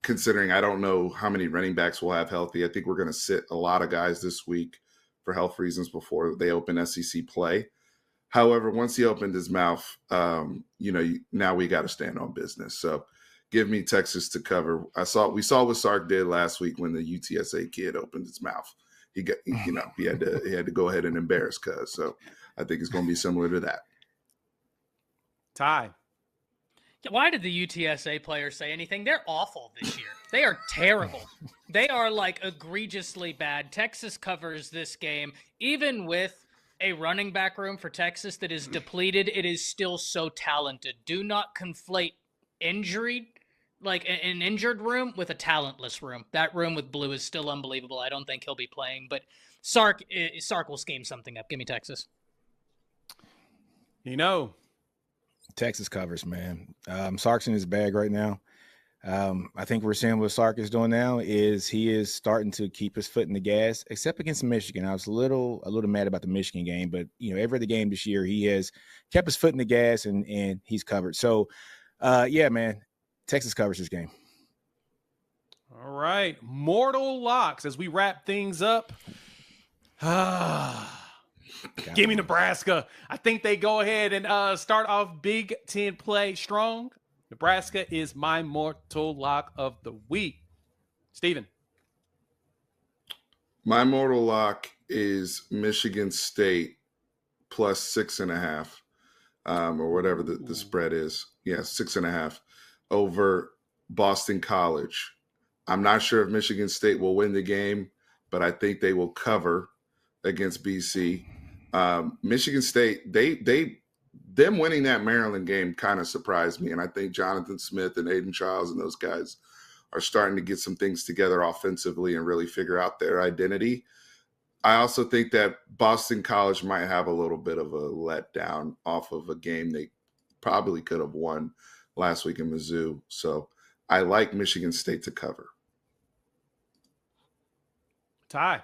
considering I don't know how many running backs we'll have healthy. I think we're going to sit a lot of guys this week for health reasons before they open SEC play. However, once he opened his mouth, now we got to stand on business. So give me Texas to cover. We saw what Sark did last week when the UTSA kid opened his mouth. He had to go ahead and embarrass Cuz. So I think it's going to be similar to that. Ty. Why did the UTSA players say anything? They're awful this year. They are terrible. They are like egregiously bad. Texas covers this game. Even with a running back room for Texas that is depleted, it is still so talented. Do not conflate injured room with a talentless room. That room with Blue is still unbelievable. I don't think he'll be playing, but Sark will scheme something up. Give me Texas. Texas covers, man. Sark's in his bag right now. I think we're seeing what Sark is doing now is he is starting to keep his foot in the gas, except against Michigan. I was a little mad about the Michigan game, but every other game this year he has kept his foot in the gas and he's covered. So, man, Texas covers this game. All right, mortal locks as we wrap things up. Give me Nebraska. I think they go ahead and start off Big Ten play strong. Nebraska is my mortal lock of the week. Steven. My mortal lock is Michigan State plus 6.5, or whatever the spread is. Yeah, 6.5 over Boston College. I'm not sure if Michigan State will win the game, but I think they will cover against BC. Michigan State, them winning that Maryland game kind of surprised me, and I think Jonathan Smith and Aiden Childs and those guys are starting to get some things together offensively and really figure out their identity. I also think that Boston College might have a little bit of a letdown off of a game they probably could have won last week in Mizzou. So I like Michigan State to cover. Ty.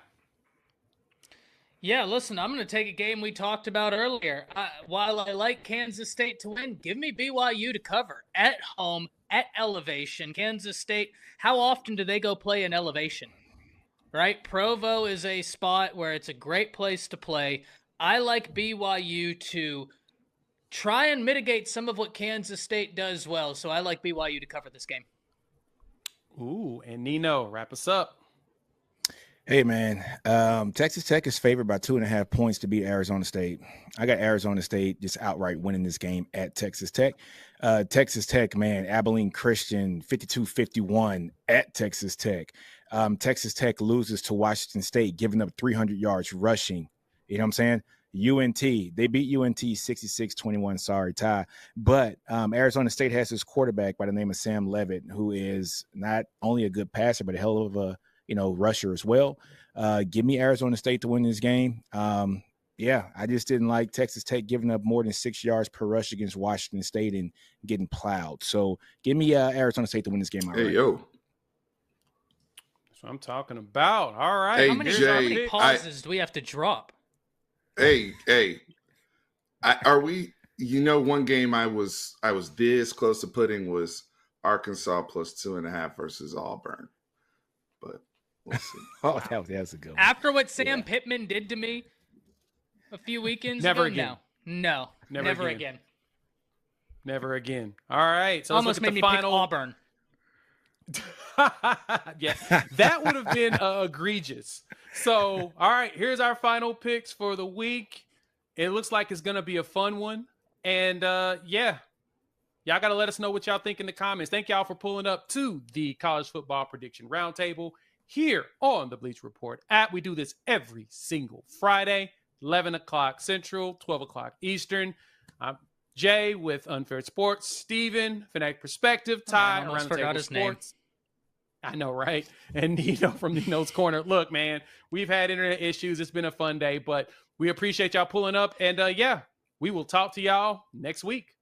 Yeah, listen, I'm going to take a game we talked about earlier. While I like Kansas State to win, give me BYU to cover at home, at elevation. Kansas State, how often do they go play in elevation? Right? Provo is a spot where it's a great place to play. I like BYU to try and mitigate some of what Kansas State does well, so I like BYU to cover this game. Ooh, and Nino, wrap us up. Hey, man, Texas Tech is favored by 2.5 points to beat Arizona State. I got Arizona State just outright winning this game at Texas Tech. Texas Tech, man, Abilene Christian, 52-51 at Texas Tech. Texas Tech loses to Washington State, giving up 300 yards rushing. You know what I'm saying? UNT, they beat UNT 66-21. Sorry, Ty. But Arizona State has this quarterback by the name of Sam Levitt, who is not only a good passer, but a hell of a rusher as well. Give me Arizona State to win this game. I just didn't like Texas Tech giving up more than 6 yards per rush against Washington State and getting plowed. So give me Arizona State to win this game. Hey, yo. That's what I'm talking about. All right. Hey, how many pauses do we have to drop? Hey, are we? One game I was this close to putting was Arkansas plus 2.5 versus Auburn, but we'll see. That was a good one. After what Sam Pittman did to me a few weekends ago, again. No, never again. Never again. All right. So almost made me pick Auburn. Yeah, that would have been egregious. So, all right, here's our final picks for the week. It looks like it's going to be a fun one. And, y'all got to let us know what y'all think in the comments. Thank y'all for pulling up to the College Football Prediction Roundtable here on the Bleacher Report app. We do this every single Friday, 11 o'clock Central, 12 o'clock Eastern. I'm Jay with Unfair Sports, Steven, Fanatic Perspective, Ty, I almost Around the forgot Table his Sports. I know, right? And Nino from Nino's Corner. Look, man, we've had internet issues. It's been a fun day, but we appreciate y'all pulling up. And yeah, we will talk to y'all next week.